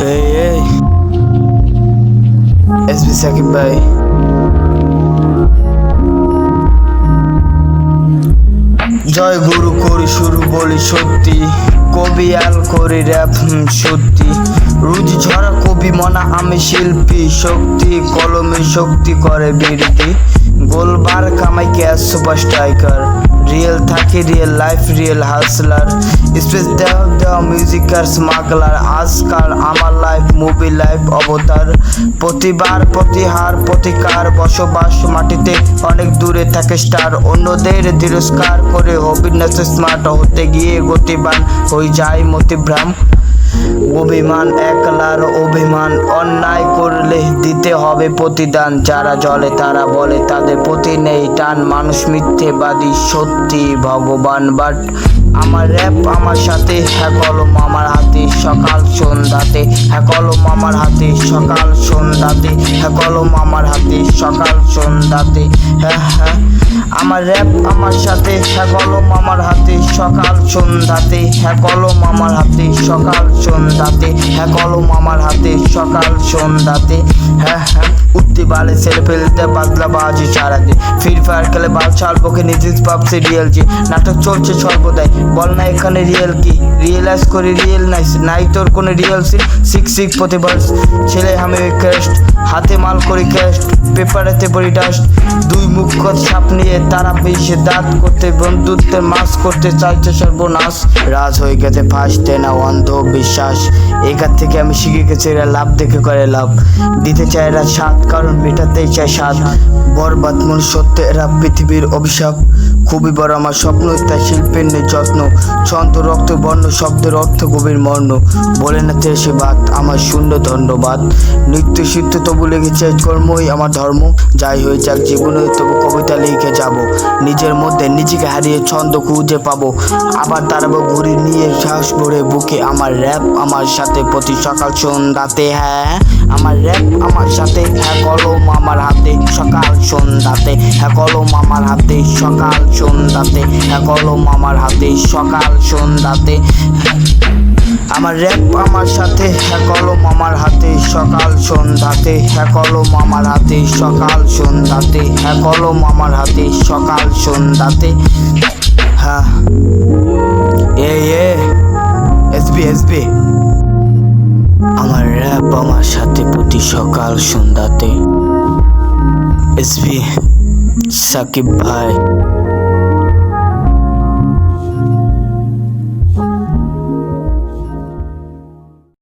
এই এসবি সাকিব ভাই, জয় গুরু করি শুরু বলি সত্যি, কবি আল করি র্যাপ সত্যি, রুজি ঝরা কবি মনা আমি শিল্পী, শক্তি কলমে শক্তি করে বৃদ্ধি, গোলবার কামাই ক্যাশ সুপার স্ট্রাইকার, রিয়েল থাকি রিয়েল লাইফ রিয়েল হাসলার, স্পেস দেওয়া মিউজিক আর স্মাগলার, আজকাল আমার লাইফ মুভি লাইফ অবতার, প্রতিবার প্রতিহার প্রতিকার, বসবাস মাটিতে অনেক দূরে থাকে স্টার, অন্যদের তিরস্কার করে অবিন্যাস স্মার্ট, হতে গিয়ে গতিবান হয়ে যায় মতিভ্রাম, অভিমান একলার অভিমান, অন্যায় করলে দিতে হবে প্রতিদান, যারা জলে তারা বলে তাদের প্রতি নেই টান, মানুষ মিথ্যেবাদী সত্যি ভগবান, বাট আমার র্যাপ আমার সাথে, হ্যাঁ কলম আমার হাতে সকাল সন্ধ্যাতে, হ্যাঁ কলম আমার হাতে সকাল সন্ধ্যাতে, হ্যাঁ কলম আমার হাতে সকাল সন্ধ্যাতে, হ্যাঁ হ্যাঁ আমার র্যাপ আমার সাথে, হ্যাঁ কলম আমার হাতে সকাল সন্ধ্যাতে, হ্যাঁ কলম আমার হাতে সকাল সন্ধ্যাতে, হ্যাঁ কলম আমার হাতে সকাল সন্ধ্যাতে, হ্যাঁ হ্যাঁ উঠতে বালে ছেলে ফেলতে বাজলা বাজি সারাতে, ফ্রি ফায়ার খেলে বাল ছাড়বোকে নিজে ভাবছে রিয়েল জি, নাটক চলছে সর্বদাই, বল না এখানে রিয়েল কি, রিয়েলাইজ করি রিয়েল নাই তোর কোনো রিয়েল সিন, শিখ প্রতিবার ছেলে আমি ক্যাস্ট, হাতে মাল করি ক্যাস্ট, পেপারেতে পড়ি ডাস্ট, দুই মুখ সাপ নিয়ে তারা বেশি দাঁত করতে বন্ধুত্বের মাস করতে চাইছে সর্বনাশ, রাজ হয়ে গেছে ফাঁসতে না অন্ধ বিশ্বাস, এখান থেকে আমি শিখে গেছি এরা লাভ দেখে করে লাভ, দিতে চায় এরা স্বাদ কারণ মেটাতেই চায় স্বাদ, বরবাদ মন সত্য এরা পৃথিবীর অভিশাপ, খুবই বড় আমার স্বপ্ন তাই শিল্পের নেই যত্ন, ছন্দ রক্ত বর্ণ শব্দের অর্থ গভীর মর্ণ, বলে না সে বাদ আমার শূন্য ধন্যবাদ, নৃত্য সিদ্ধ তবু লেগেছে কর্মই আমার ধর্ম, যাই হয়ে যাক জীবনে তবু কবিতা লিখে যাব, নিজের মধ্যে নিজেকে হারিয়ে ছন্দ খুঁজে পাবো, আবার দাঁড়াবো ঘুরি নিয়ে শ্বাস ভরে বুকে, আমার র্যাপ আমার সাথে প্রতি সকাল সন্ধ্যাতে, হ্যাঁ আমার র্যাপ আমার সাথে, হ্যাঁ কলম আমার হাতে সকাল সন্ধ্যাতে, হ্যাঁ কলম আমার হাতে সকাল সন্ধ্যাতে, হ্যাঁ কলম আমার হাতে সকাল সন্ধ্যাতে, আমার র্যাপ আমার সাথে, হ্যাঁ কলম আমার হাতে সকাল সন্ধ্যাতে, হ্যাঁ কলম আমার হাতে সকাল সন্ধ্যাতে, হ্যাঁ কলম আমার হাতে সকাল সন্ধ্যাতে, হ্যাঁ এসবি আমার র্যাপ আমার সাথে প্রতি সকাল সন্ধ্যাতে, এসবি সাকিব ভাই।